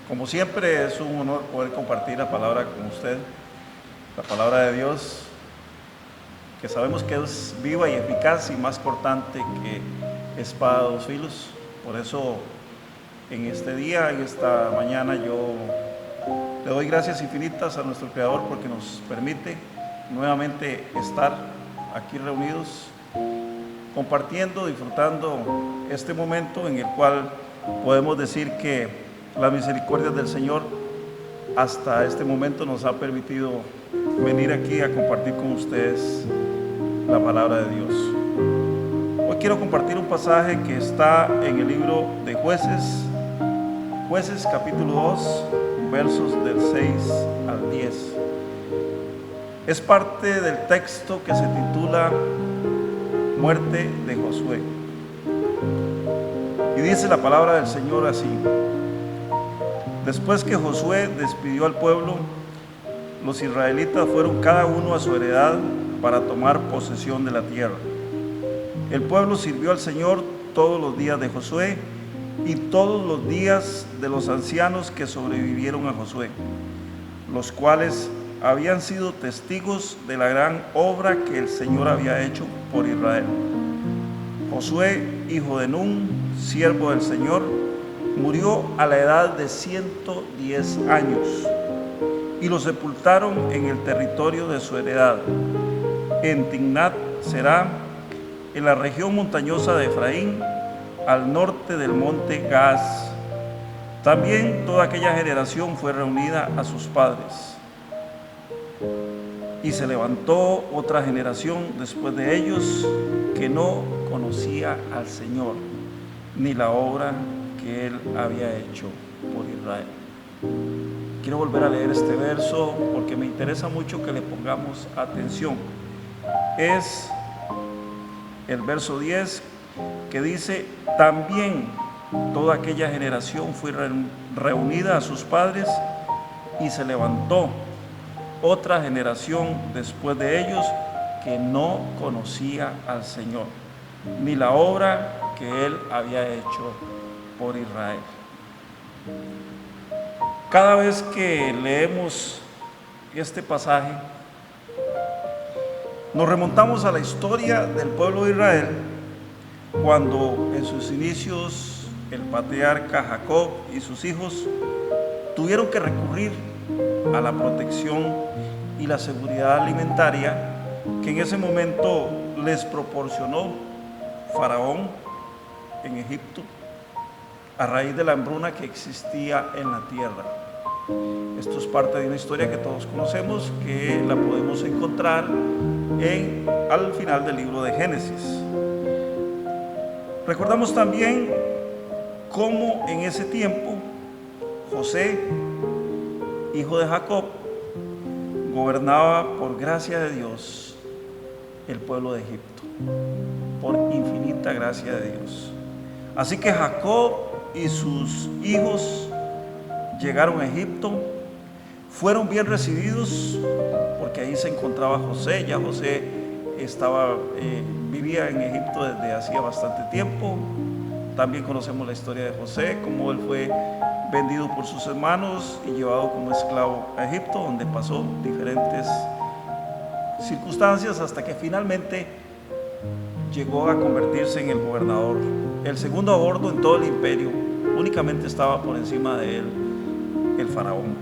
Como siempre es un honor poder compartir la palabra con usted, la palabra de Dios, que sabemos que es viva y eficaz y más cortante que espada de dos filos. Por eso en este día, en esta mañana, yo le doy gracias infinitas a nuestro Creador porque nos permite nuevamente estar aquí reunidos, compartiendo, disfrutando este momento en el cual podemos decir que la misericordia del Señor hasta este momento nos ha permitido venir aquí a compartir con ustedes la palabra de Dios. Hoy quiero compartir un pasaje que está en el libro de Jueces capítulo 2, versos del 6 al 10. Es parte del texto que se titula Muerte de Josué. Y dice la palabra del Señor así: Después que Josué despidió al pueblo, los israelitas fueron cada uno a su heredad para tomar posesión de la tierra. El pueblo sirvió al Señor todos los días de Josué y todos los días de los ancianos que sobrevivieron a Josué, los cuales habían sido testigos de la gran obra que el Señor había hecho por Israel. Josué, hijo de Nun, siervo del Señor, murió a la edad de 110 años y lo sepultaron en el territorio de su heredad, en Timnat Será, en la región montañosa de Efraín, al norte del monte Gaas. También toda aquella generación fue reunida a sus padres. Y se levantó otra generación después de ellos que no conocía al Señor, ni la obra que Él había hecho por Israel. Quiero volver a leer este verso porque me interesa mucho que le pongamos atención. Es el verso 10 que dice: también toda aquella generación fue reunida a sus padres y se levantó otra generación después de ellos que no conocía al Señor, ni la obra que Él había hecho por Israel. Cada vez que leemos este pasaje, nos remontamos a la historia del pueblo de Israel, cuando en sus inicios el patriarca Jacob y sus hijos tuvieron que recurrir a la protección y la seguridad alimentaria que en ese momento les proporcionó Faraón en Egipto, a raíz de la hambruna que existía en la tierra. Esto es parte de una historia que todos conocemos, que la podemos encontrar al final del libro de Génesis. Recordamos también cómo en ese tiempo José, hijo de Jacob, gobernaba por gracia de Dios el pueblo de Egipto, por infinita gracia de Dios. Así que Jacob y sus hijos llegaron a Egipto, fueron bien recibidos porque ahí se encontraba José. Ya José vivía en Egipto desde hacía bastante tiempo. También conocemos la historia de José, cómo él fue vendido por sus hermanos y llevado como esclavo a Egipto, donde pasó diferentes circunstancias hasta que finalmente llegó a convertirse en el gobernador, el segundo a bordo en todo el imperio. Únicamente estaba por encima de él el faraón.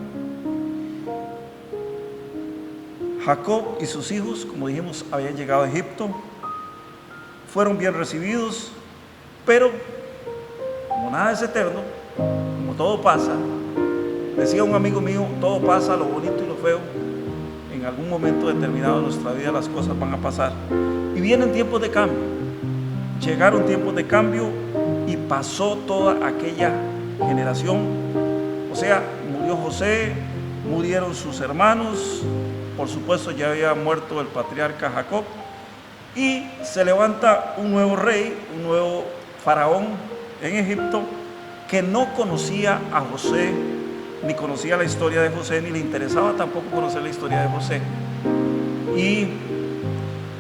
Jacob y sus hijos, como dijimos, habían llegado a Egipto, fueron bien recibidos, pero como nada es eterno, como todo pasa, decía un amigo mío, todo pasa, lo bonito y lo feo. En algún momento determinado de nuestra vida las cosas van a pasar y vienen tiempos de cambio. Llegaron tiempos de cambio y pasó toda aquella generación. O sea, murió José, murieron sus hermanos, por supuesto ya había muerto el patriarca Jacob, y se levanta un nuevo rey, un nuevo faraón en Egipto, que no conocía a José, ni conocía la historia de José, ni le interesaba tampoco conocer la historia de José, y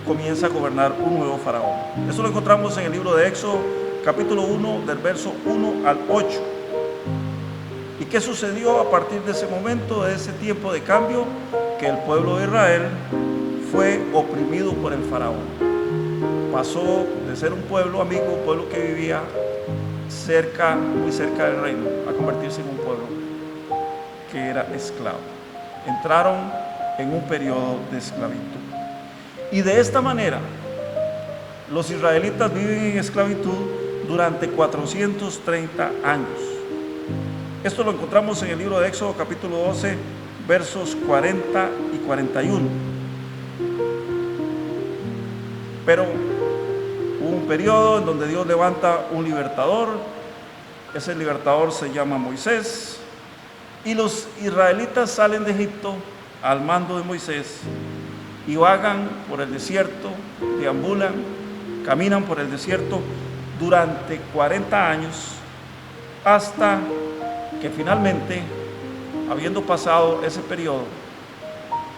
comienza a gobernar un nuevo faraón. Eso lo encontramos en el libro de Éxodo, capítulo 1, del verso 1 al 8. ¿Y qué sucedió a partir de ese momento, de ese tiempo de cambio? Que el pueblo de Israel fue oprimido por el faraón. Pasó de ser un pueblo amigo, un pueblo que vivía cerca, muy cerca del reino, a convertirse en un pueblo que era esclavo. Entraron en un periodo de esclavitud. Y de esta manera, los israelitas viven en esclavitud durante 430 años. Esto lo encontramos en el libro de Éxodo capítulo 12, versos 40 y 41. Pero hubo un periodo en donde Dios levanta un libertador. Ese libertador se llama Moisés. Y los israelitas salen de Egipto al mando de Moisés y vagan por el desierto, deambulan, caminan por el desierto durante 40 años, hasta que finalmente, habiendo pasado ese periodo,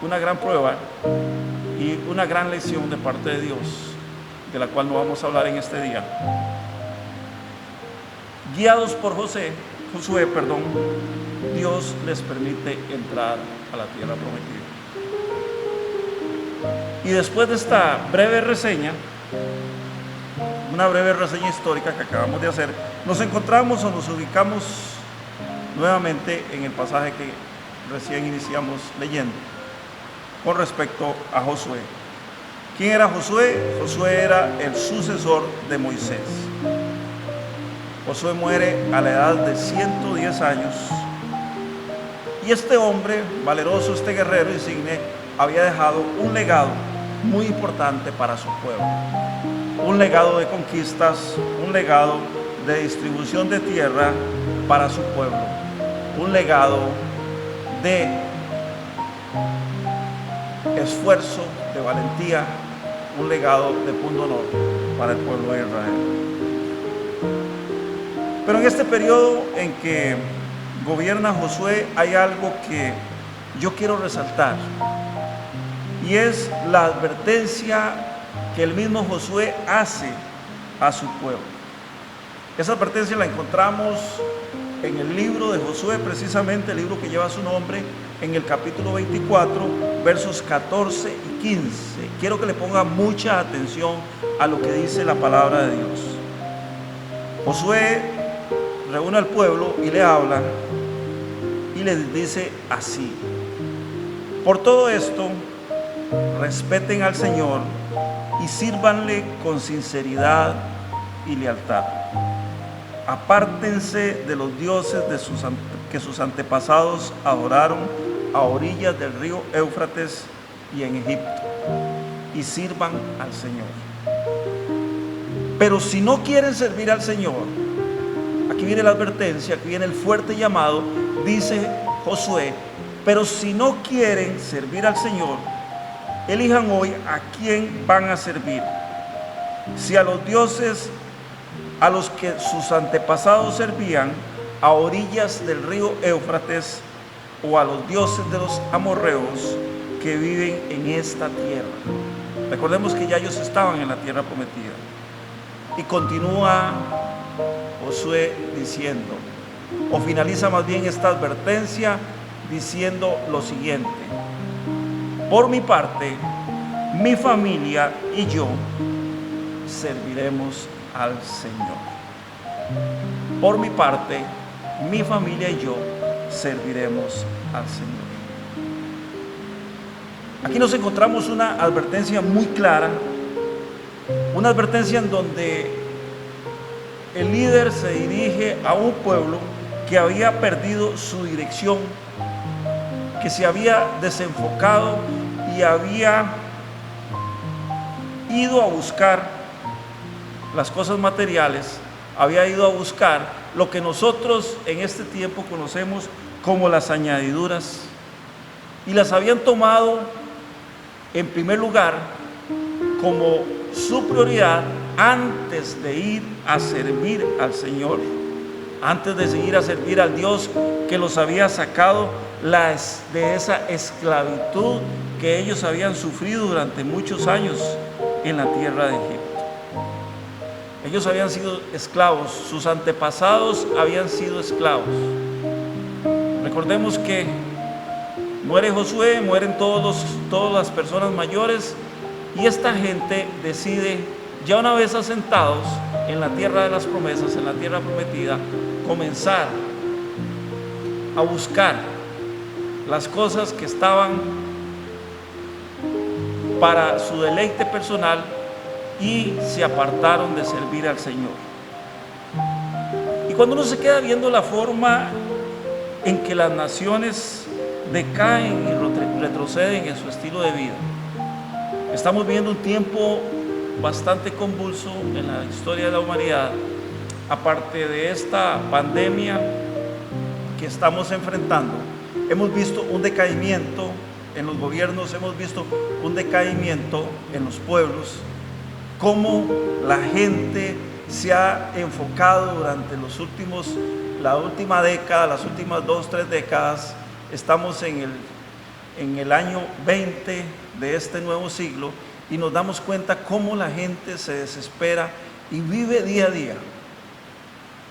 una gran prueba y una gran lección de parte de Dios, de la cual no vamos a hablar en este día, guiados por Josué, Dios les permite entrar a la tierra prometida. Y después de esta breve reseña, una breve reseña histórica que acabamos de hacer, nos encontramos o nos ubicamos nuevamente en el pasaje que recién iniciamos leyendo con respecto a Josué. ¿Quién era Josué? Josué era el sucesor de Moisés. Josué muere a la edad de 110 años y este hombre valeroso, este guerrero insigne, había dejado un legado muy importante para su pueblo. Un legado de conquistas, un legado de distribución de tierra para su pueblo, un legado de esfuerzo, de valentía, un legado de punto honor para el pueblo de Israel. Pero en este periodo en que gobierna Josué hay algo que yo quiero resaltar, y es la advertencia que el mismo Josué hace a su pueblo. Esa advertencia la encontramos en el libro de Josué, precisamente el libro que lleva su nombre, en el capítulo 24, versos 14 y 15. Quiero que le ponga mucha atención a lo que dice la palabra de Dios. Josué reúne al pueblo y le habla y les dice así: por todo esto, respeten al Señor y sírvanle con sinceridad y lealtad. Apártense de los dioses que sus antepasados adoraron a orillas del río Éufrates y en Egipto, y sirvan al Señor. Pero si no quieren servir al Señor, aquí viene la advertencia, aquí viene el fuerte llamado, dice Josué: pero si no quieren servir al Señor, elijan hoy a quién van a servir. Si a los dioses a los que sus antepasados servían a orillas del río Éufrates, o a los dioses de los amorreos que viven en esta tierra. Recordemos que ya ellos estaban en la tierra prometida. Y continúa Josué diciendo, o finaliza más bien esta advertencia diciendo lo siguiente: por mi parte, mi familia y yo serviremos al Señor. Por mi parte, mi familia y yo serviremos al Señor. Aquí nos encontramos una advertencia muy clara, una advertencia en donde el líder se dirige a un pueblo que había perdido su dirección, que se había desenfocado y había ido a buscar las cosas materiales, había ido a buscar lo que nosotros en este tiempo conocemos como las añadiduras, y las habían tomado en primer lugar como su prioridad antes de ir a servir al Señor, antes de seguir a servir al Dios que los había sacado de esa esclavitud que ellos habían sufrido durante muchos años en la tierra de Egipto. Ellos habían sido esclavos, sus antepasados habían sido esclavos. recordemos que muere Josué, mueren todas las personas mayores, y esta gente decide, ya una vez asentados en la tierra de las promesas, en la tierra prometida, comenzar a buscar las cosas que estaban para su deleite personal, y se apartaron de servir al Señor. Y cuando uno se queda viendo la forma en que las naciones decaen y retroceden en su estilo de vida, estamos viendo un tiempo bastante convulso en la historia de la humanidad. Aparte de esta pandemia que estamos enfrentando, hemos visto un decaimiento en los gobiernos, hemos visto un decaimiento en los pueblos, cómo la gente se ha enfocado durante la última década, las últimas 2-3 décadas. Estamos en el año 20 de este nuevo siglo, y nos damos cuenta cómo la gente se desespera y vive día a día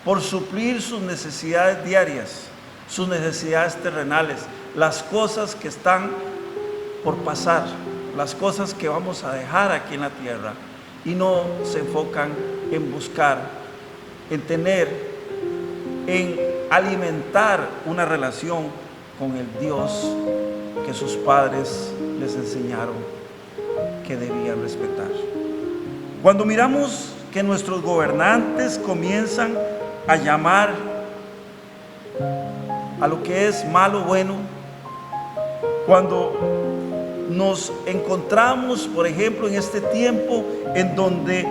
por suplir sus necesidades diarias, sus necesidades terrenales, las cosas que están por pasar, las cosas que vamos a dejar aquí en la tierra, y no se enfocan en buscar, en tener, en alimentar una relación con el Dios que sus padres les enseñaron que debían respetar. Cuando miramos que nuestros gobernantes comienzan a llamar a lo que es malo bueno, cuando nos encontramos, por ejemplo, en este tiempo en donde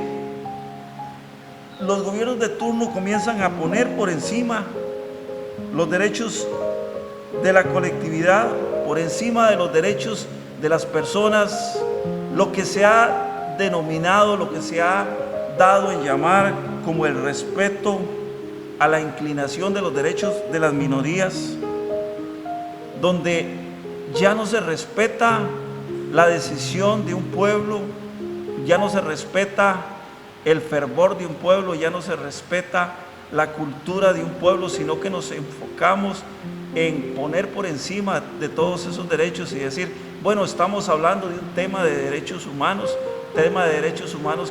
los gobiernos de turno comienzan a poner por encima los derechos de la colectividad, por encima de los derechos de las personas, lo que se ha denominado, lo que se ha dado en llamar como el respeto a la inclinación de los derechos de las minorías, donde ya no se respeta la decisión de un pueblo, ya no se respeta el fervor de un pueblo, ya no se respeta la cultura de un pueblo, sino que nos enfocamos en poner por encima de todos esos derechos y decir, bueno, estamos hablando de un tema de derechos humanos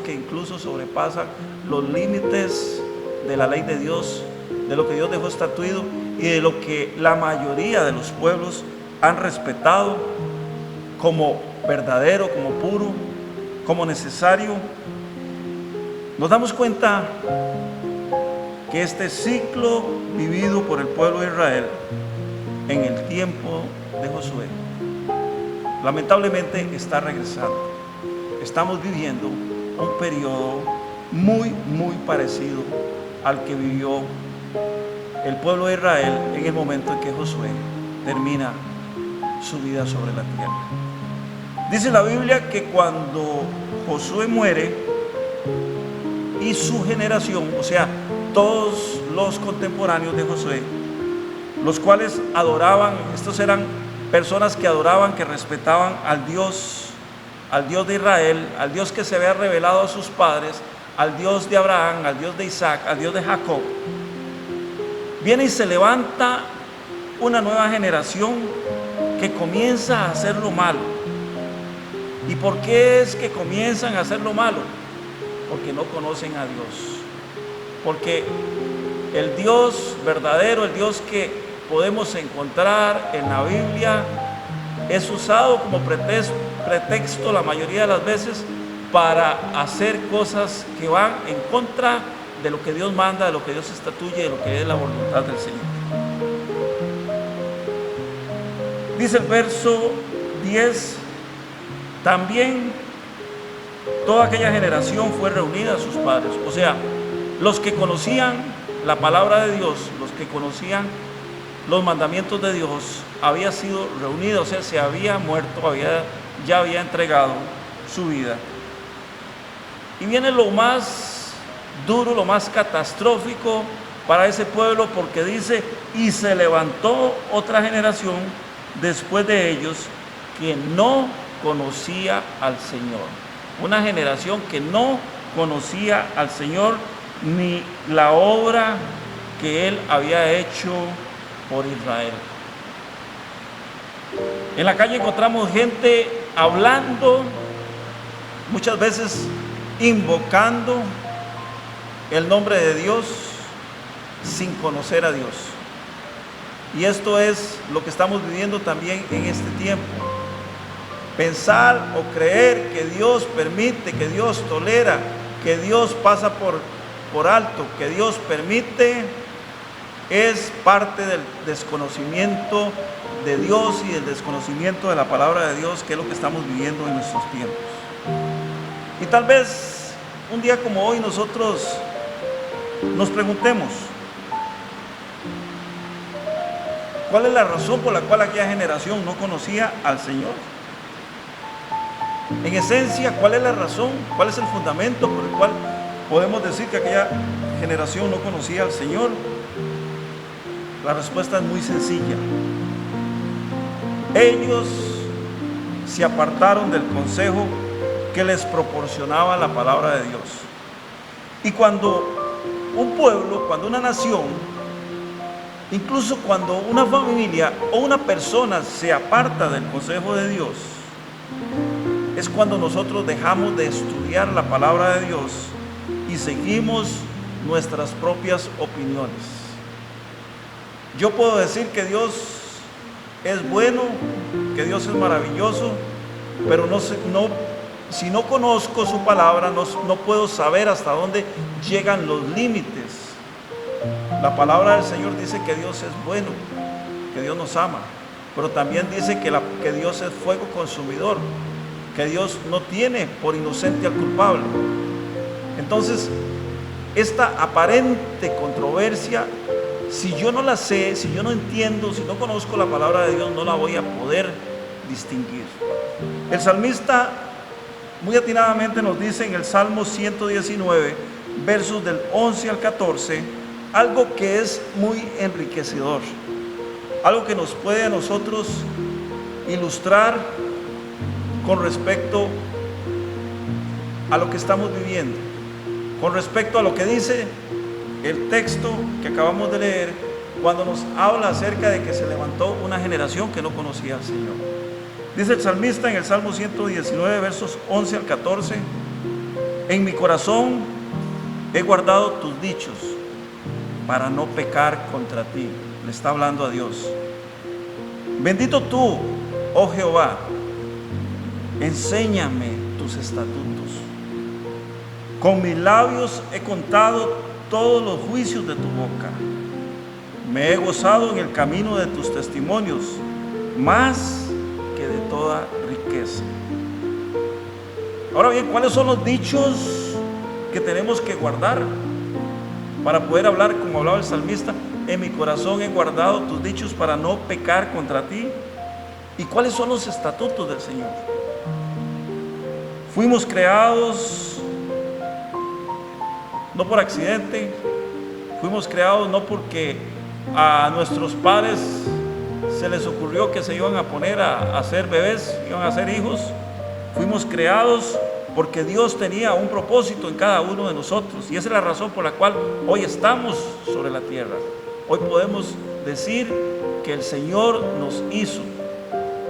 que incluso sobrepasan los límites de la ley de Dios, de lo que Dios dejó estatuido y de lo que la mayoría de los pueblos han respetado como verdadero, como puro, como necesario. Nos damos cuenta que este ciclo vivido por el pueblo de Israel en el tiempo de Josué, lamentablemente está regresando. Estamos viviendo un periodo muy parecido al que vivió el pueblo de Israel en el momento en que Josué termina su vida sobre la tierra. Dice la Biblia que cuando Josué muere y su generación, o sea, todos los contemporáneos de Josué, los cuales adoraban, estos eran personas que adoraban, que respetaban al Dios de Israel, al Dios que se había revelado a sus padres, al Dios de Abraham, al Dios de Isaac, al Dios de Jacob. Viene y se levanta una nueva generación que comienza a hacer lo malo. ¿Y por qué es que comienzan a hacer lo malo? Porque no conocen a Dios. Porque el Dios verdadero, el Dios que podemos encontrar en la Biblia, es usado como pretexto la mayoría de las veces para hacer cosas que van en contra de lo que Dios manda, de lo que Dios estatuye, de lo que es la voluntad del Señor. Dice el verso 10, también toda aquella generación fue reunida a sus padres. O sea, los que conocían la palabra de Dios, los que conocían los mandamientos de Dios, había sido reunido, o sea, se había muerto, ya había entregado su vida. Y viene lo más duro, lo más catastrófico para ese pueblo, porque dice, y se levantó otra generación después de ellos que no conocía al Señor. Una generación que no conocía al Señor ni la obra que Él había hecho por Israel. En la calle encontramos gente hablando, muchas veces invocando el nombre de Dios sin conocer a Dios. Y esto es lo que estamos viviendo también en este tiempo. Pensar o creer que Dios permite, que Dios tolera, que Dios pasa por alto, que Dios permite, es parte del desconocimiento de Dios y del desconocimiento de la palabra de Dios, que es lo que estamos viviendo en nuestros tiempos. Y tal vez un día como hoy nosotros nos preguntemos, ¿cuál es la razón por la cual aquella generación no conocía al Señor? En esencia, ¿cuál es la razón? ¿Cuál es el fundamento por el cual podemos decir que aquella generación no conocía al Señor? La respuesta es muy sencilla. Ellos se apartaron del consejo que les proporcionaba la palabra de Dios. Y cuando un pueblo, cuando una nación, incluso cuando una familia o una persona se aparta del consejo de Dios, es cuando nosotros dejamos de estudiar la palabra de Dios y seguimos nuestras propias opiniones. Yo puedo decir que Dios es bueno, que Dios es maravilloso, pero si no conozco su palabra, no puedo saber hasta dónde llegan los límites. La palabra del Señor dice que Dios es bueno, que Dios nos ama, pero también dice que Dios es fuego consumidor, que Dios no tiene por inocente al culpable. Entonces, esta aparente controversia, si yo no la sé, si yo no entiendo, si no conozco la palabra de Dios, no la voy a poder distinguir. El salmista muy atinadamente nos dice en el Salmo 119, versos del 11 al 14, algo que es muy enriquecedor, algo que nos puede a nosotros ilustrar con respecto a lo que estamos viviendo, con respecto a lo que dice el texto que acabamos de leer, cuando nos habla acerca de que se levantó una generación que no conocía al Señor. Dice el salmista en el Salmo 119, versos 11 al 14, en mi corazón he guardado tus dichos para no pecar contra ti. Le está hablando a Dios. Bendito tú, oh Jehová, enséñame tus estatutos. Con mis labios he contado todos los juicios de tu boca. Me he gozado en el camino de tus testimonios, más que de toda riqueza. Ahora bien, ¿cuáles son los dichos que tenemos que guardar para poder hablar como hablaba el salmista? En mi corazón he guardado tus dichos para no pecar contra ti. ¿Y cuáles son los estatutos del Señor? Fuimos creados no por accidente, fuimos creados no porque a nuestros padres se les ocurrió que se iban a poner a hacer bebés, iban a hacer hijos. Fuimos creados porque Dios tenía un propósito en cada uno de nosotros, y esa es la razón por la cual hoy estamos sobre la tierra. Hoy podemos decir que el Señor nos hizo,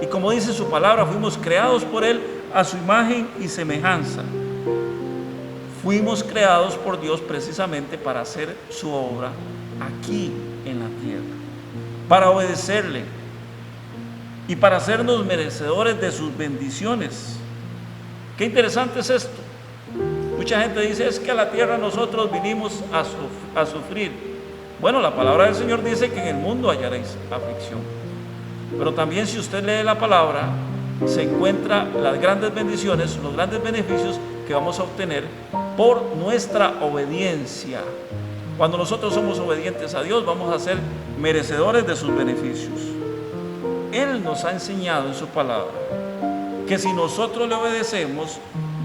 y como dice su palabra, fuimos creados por Él a su imagen y semejanza. Fuimos creados por Dios precisamente para hacer su obra aquí en la tierra, para obedecerle y para hacernos merecedores de sus bendiciones. Qué interesante es esto. Mucha gente dice, es que a la tierra nosotros vinimos a sufrir. Bueno, la palabra del Señor dice que en el mundo hallaréis aflicción, pero también si usted lee la palabra, se encuentra las grandes bendiciones, los grandes beneficios que vamos a obtener por nuestra obediencia. Cuando nosotros somos obedientes a Dios, vamos a ser merecedores de sus beneficios. Él nos ha enseñado en su palabra que si nosotros le obedecemos,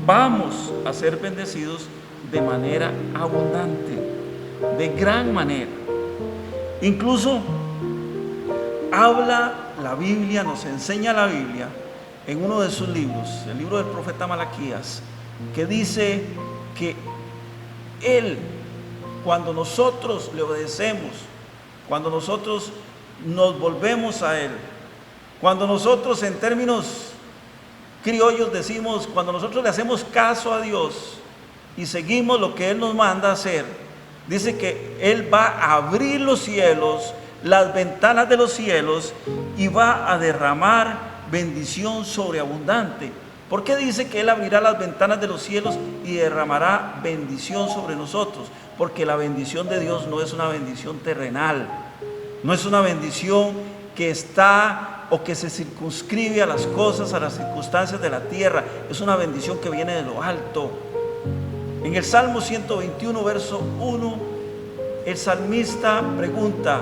vamos a ser bendecidos de manera abundante, de gran manera. Incluso habla la Biblia, nos enseña la Biblia en uno de sus libros, el libro del profeta Malaquías, que dice que Él, cuando nosotros le obedecemos, cuando nosotros nos volvemos a Él, Cuando nosotros en términos criollos decimos, cuando nosotros le hacemos caso a Dios y seguimos lo que Él nos manda hacer, dice que Él va a abrir los cielos, las ventanas de los cielos, y va a derramar bendición sobreabundante. ¿Por qué dice que Él abrirá las ventanas de los cielos y derramará bendición sobre nosotros? Porque la bendición de Dios no es una bendición terrenal, no es una bendición que está o que se circunscribe a las cosas, a las circunstancias de la tierra. Es una bendición que viene de lo alto. En el Salmo 121, verso 1, el salmista pregunta: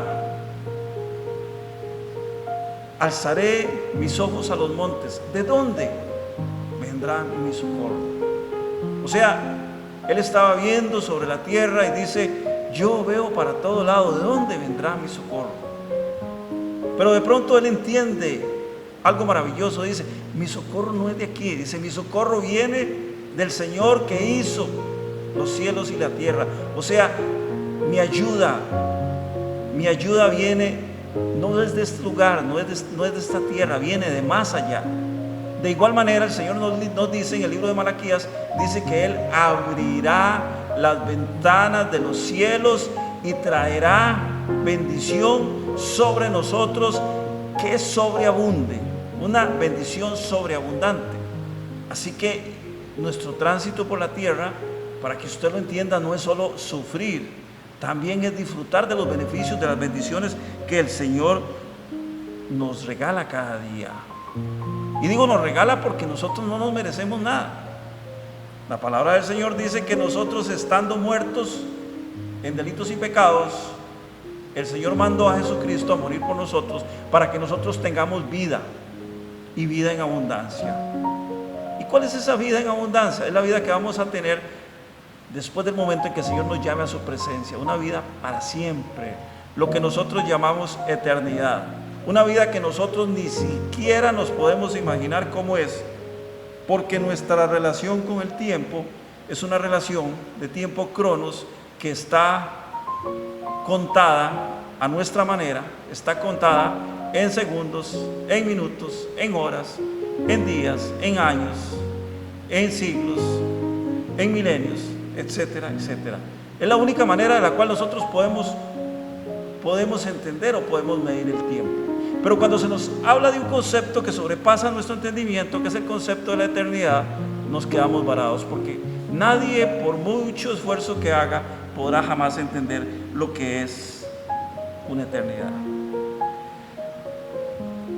alzaré mis ojos a los montes, ¿de dónde vendrá mi socorro? O sea, él estaba viendo sobre la tierra y dice: yo veo para todo lado, ¿de dónde vendrá mi socorro? Pero de pronto él entiende algo maravilloso. Dice: mi socorro no es de aquí. Dice: mi socorro viene del Señor que hizo los cielos y la tierra. O sea, mi ayuda viene, no es de este lugar, no es de esta tierra, viene de más allá. De igual manera, el Señor nos dice en el libro de Malaquías, dice que Él abrirá las ventanas de los cielos y traerá bendición sobre nosotros que sobreabunde, una bendición sobreabundante. Así que nuestro tránsito por la tierra, para que usted lo entienda, no es solo sufrir, también es disfrutar de los beneficios, de las bendiciones que el Señor nos regala cada día. Y digo nos regala porque nosotros no nos merecemos nada. La palabra del Señor dice que nosotros, estando muertos en delitos y pecados, el Señor mandó a Jesucristo a morir por nosotros para que nosotros tengamos vida, y vida en abundancia. ¿Y cuál es esa vida en abundancia? Es la vida que vamos a tener después del momento en que el Señor nos llame a su presencia. Una vida para siempre, lo que nosotros llamamos eternidad. Una vida que nosotros ni siquiera nos podemos imaginar cómo es, porque nuestra relación con el tiempo es una relación de tiempo cronos que está contada a nuestra manera, está contada en segundos, en minutos, en horas, en días, en años, en siglos, en milenios, etcétera, etcétera. Es la única manera de la cual nosotros podemos entender o podemos medir el tiempo. Pero cuando se nos habla de un concepto que sobrepasa nuestro entendimiento, que es el concepto de la eternidad, nos quedamos varados, porque nadie, por mucho esfuerzo que haga, podrá jamás entender lo que es una eternidad.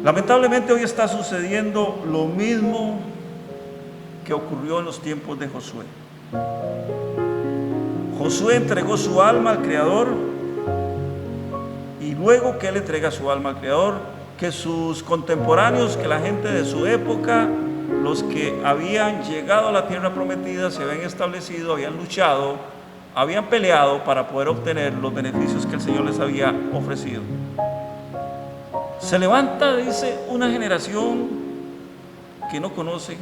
Lamentablemente hoy está sucediendo lo mismo que ocurrió en los tiempos de Josué. Josué entregó su alma al Creador, y luego que él entrega su alma al Creador, que sus contemporáneos, que la gente de su época, los que habían llegado a la tierra prometida, se habían establecido, habían luchado, habían peleado para poder obtener los beneficios que el Señor les había ofrecido. Se levanta, dice, una generación que no conoce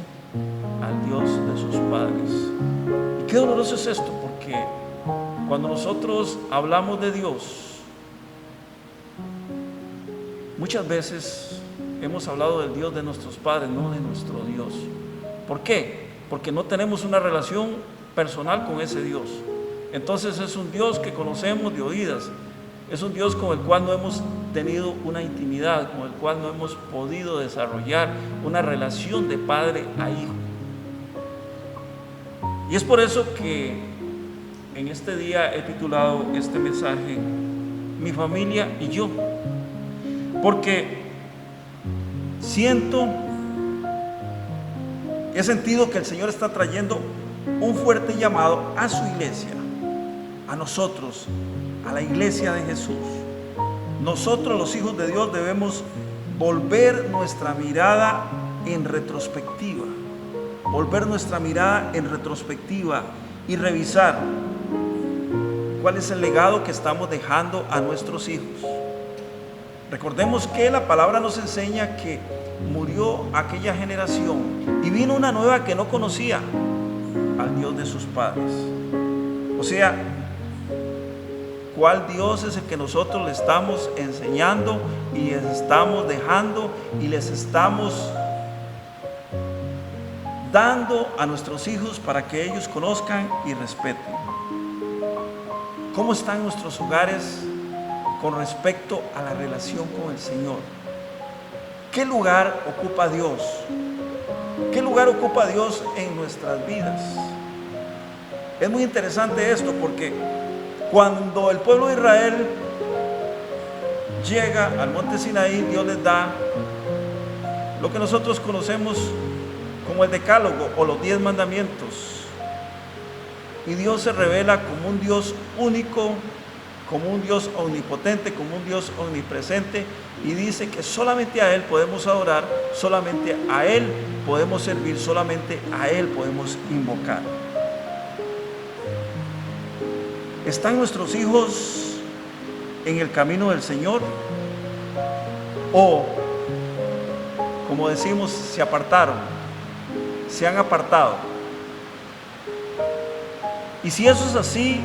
al Dios de sus padres. Y qué doloroso es esto, porque cuando nosotros hablamos de Dios, muchas veces hemos hablado del Dios de nuestros padres, no de nuestro Dios. ¿Por qué? Porque no tenemos una relación personal con ese Dios. Entonces es un Dios que conocemos de oídas, es un Dios con el cual no hemos tenido una intimidad, con el cual no hemos podido desarrollar una relación de padre a hijo. Y es por eso que en este día he titulado este mensaje Mi familia y yo, porque he sentido que el Señor está trayendo un fuerte llamado a su iglesia, a nosotros, a la iglesia de Jesús. Nosotros, los hijos de Dios, debemos volver nuestra mirada en retrospectiva, y revisar cuál es el legado que estamos dejando a nuestros hijos. Recordemos que la palabra nos enseña que murió aquella generación y vino una nueva que no conocía al Dios de sus padres. O sea, cuál Dios es el que nosotros le estamos enseñando y les estamos dejando y les estamos dando a nuestros hijos para que ellos conozcan y respeten. ¿Cómo están nuestros hogares con respecto a la relación con el Señor? ¿Qué lugar ocupa Dios? ¿Qué lugar ocupa Dios en nuestras vidas? Es muy interesante esto, porque cuando el pueblo de Israel llega al monte Sinaí, Dios les da lo que nosotros conocemos como el Decálogo o los 10 mandamientos. Y Dios se revela como un Dios único, como un Dios omnipotente, como un Dios omnipresente, y dice que solamente a Él podemos adorar, solamente a Él podemos servir, solamente a Él podemos invocar. ¿Están nuestros hijos en el camino del Señor? ¿O, como decimos, se apartaron, se han apartado? Y si eso es así,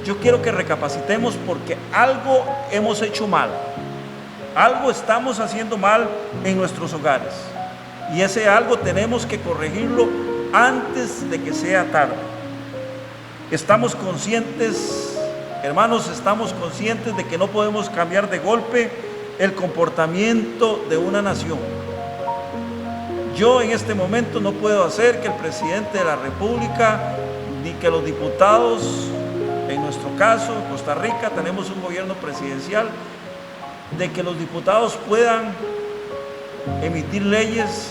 yo quiero que recapacitemos, porque algo hemos hecho mal, algo estamos haciendo mal en nuestros hogares, y ese algo tenemos que corregirlo antes de que sea tarde. Estamos conscientes, hermanos, estamos conscientes de que no podemos cambiar de golpe el comportamiento de una nación. Yo en este momento no puedo hacer que el presidente de la República ni que los diputados, en nuestro caso, Costa Rica, tenemos un gobierno presidencial, de que los diputados puedan emitir leyes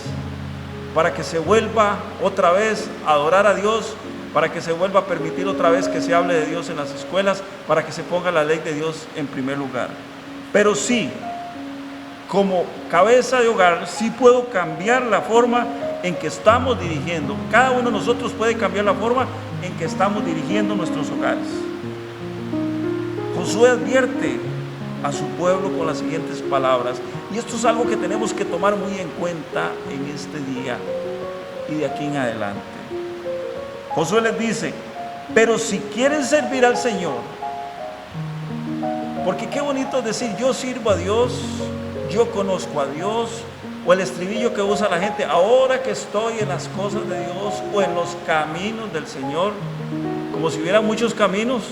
para que se vuelva otra vez a adorar a Dios, para que se vuelva a permitir otra vez que se hable de Dios en las escuelas, para que se ponga la ley de Dios en primer lugar. Pero sí, como cabeza de hogar, sí puedo cambiar la forma en que estamos dirigiendo. Cada uno de nosotros puede cambiar la forma en que estamos dirigiendo nuestros hogares. Josué advierte a su pueblo con las siguientes palabras, y esto es algo que tenemos que tomar muy en cuenta en este día y de aquí en adelante. Josué les dice: pero si quieren servir al Señor, porque qué bonito es decir yo sirvo a Dios, yo conozco a Dios, o el estribillo que usa la gente, ahora que estoy en las cosas de Dios o en los caminos del Señor, como si hubiera muchos caminos.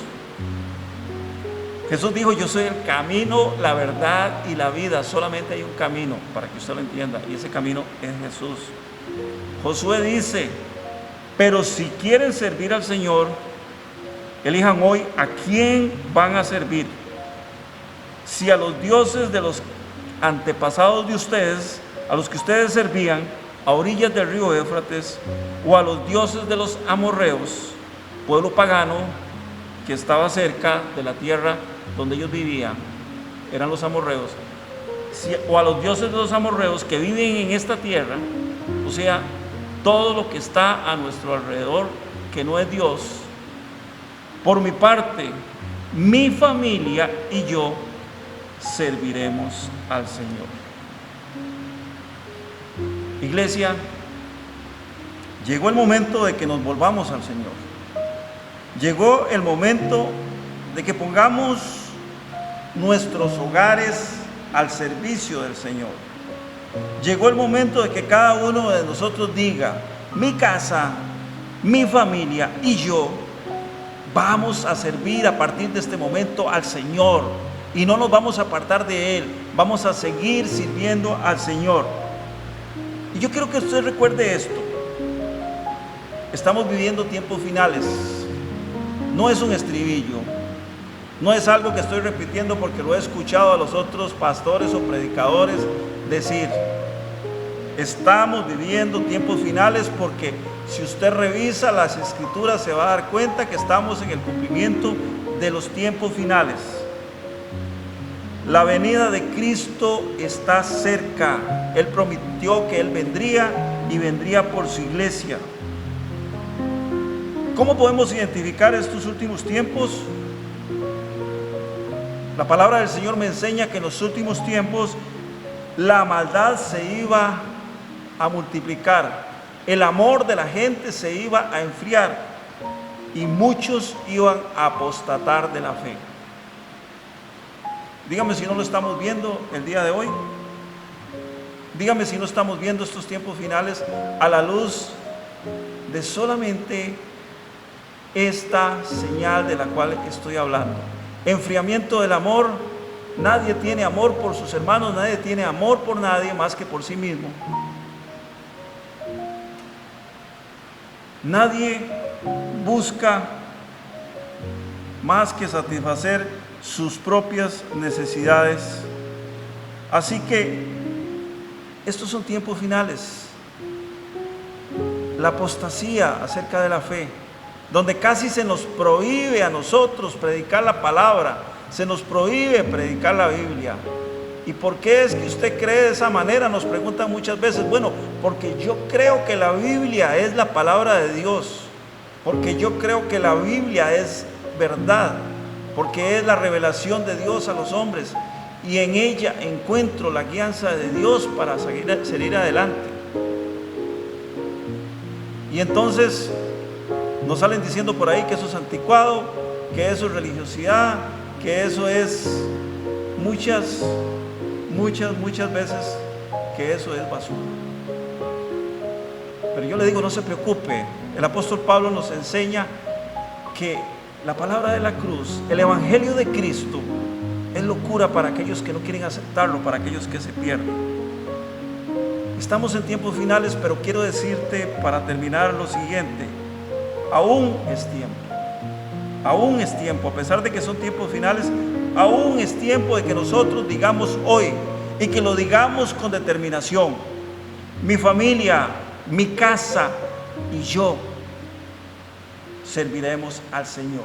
Jesús dijo: yo soy el camino, la verdad y la vida. Solamente hay un camino, para que usted lo entienda, y ese camino es Jesús. Josué dice: pero si quieren servir al Señor, elijan hoy a quién van a servir. Si a los dioses de los antepasados de ustedes, a los que ustedes servían a orillas del río Éufrates, o a los dioses de los amorreos, pueblo pagano que estaba cerca de la tierra donde ellos vivían, eran los amorreos, o a los dioses de los amorreos que viven en esta tierra, o sea, todo lo que está a nuestro alrededor que no es Dios, por mi parte, mi familia y yo serviremos al Señor. Iglesia, llegó el momento de que nos volvamos al Señor. Llegó el momento de que pongamos nuestros hogares al servicio del Señor. Llegó el momento de que cada uno de nosotros diga: mi casa, mi familia y yo vamos a servir a partir de este momento al Señor, y no nos vamos a apartar de Él, vamos a seguir sirviendo al Señor. Y yo quiero que usted recuerde esto: estamos viviendo tiempos finales. No es un estribillo, no es algo que estoy repitiendo porque lo he escuchado a los otros pastores o predicadores decir. Estamos viviendo tiempos finales, porque si usted revisa las escrituras se va a dar cuenta que estamos en el cumplimiento de los tiempos finales. La venida de Cristo está cerca. Él prometió que Él vendría y vendría por su iglesia. ¿Cómo podemos identificar estos últimos tiempos? La palabra del Señor me enseña que en los últimos tiempos la maldad se iba a multiplicar, el amor de la gente se iba a enfriar y muchos iban a apostatar de la fe. Dígame si no lo estamos viendo el día de hoy. Dígame si no estamos viendo estos tiempos finales a la luz de solamente esta señal de la cual estoy hablando. Enfriamiento del amor. Nadie tiene amor por sus hermanos, nadie tiene amor por nadie más que por sí mismo. Nadie busca más que satisfacer sus propias necesidades. Así que estos son tiempos finales. La apostasía acerca de la fe, donde casi se nos prohíbe a nosotros predicar la palabra, se nos prohíbe predicar la Biblia. ¿Y por qué es que usted cree de esa manera? Nos preguntan muchas veces. Bueno, porque yo creo que la Biblia es la palabra de Dios, porque yo creo que la Biblia es verdad, porque es la revelación de Dios a los hombres, y en ella encuentro la guianza de Dios para seguir adelante. Y entonces nos salen diciendo por ahí que eso es anticuado, que eso es religiosidad, que eso es muchas veces que eso es basura. Pero yo le digo, no se preocupe. El apóstol Pablo nos enseña que la palabra de la cruz, el evangelio de Cristo, es locura para aquellos que no quieren aceptarlo, para aquellos que se pierden. Estamos en tiempos finales, pero quiero decirte para terminar lo siguiente: aún es tiempo. Aún es tiempo, a pesar de que son tiempos finales, aún es tiempo de que nosotros digamos hoy, y que lo digamos con determinación: mi familia, mi casa y yo serviremos al Señor.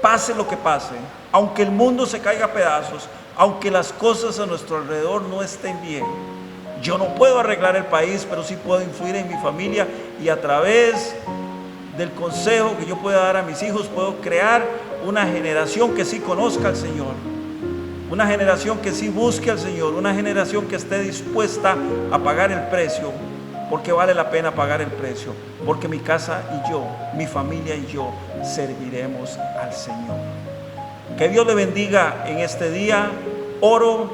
Pase lo que pase, aunque el mundo se caiga a pedazos, aunque las cosas a nuestro alrededor no estén bien. Yo no puedo arreglar el país, pero sí puedo influir en mi familia, y a través del consejo que yo pueda dar a mis hijos, puedo crear una generación que sí conozca al Señor, una generación que sí busque al Señor, una generación que esté dispuesta a pagar el precio, porque vale la pena pagar el precio, porque mi casa y yo, mi familia y yo serviremos al Señor. Que Dios le bendiga en este día. Oro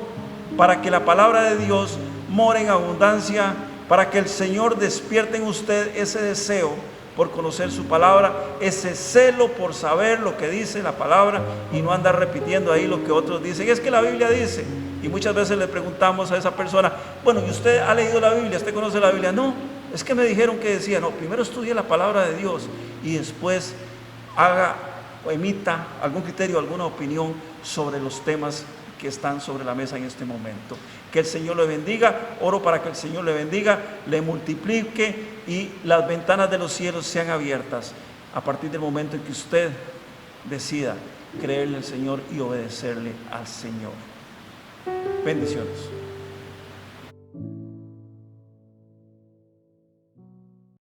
para que la palabra de Dios more en abundancia, para que el Señor despierte en usted ese deseo por conocer su palabra, ese celo por saber lo que dice la palabra y no andar repitiendo ahí lo que otros dicen. Es que la Biblia dice, y muchas veces le preguntamos a esa persona: bueno, ¿y usted ha leído la Biblia? ¿Usted conoce la Biblia? No, es que me dijeron que decía. No, primero estudie la palabra de Dios y después haga o emita algún criterio, alguna opinión sobre los temas que están sobre la mesa en este momento. Que el Señor le bendiga. Oro para que el Señor le bendiga, le multiplique y las ventanas de los cielos sean abiertas a partir del momento en que usted decida creerle al Señor y obedecerle al Señor. Bendiciones.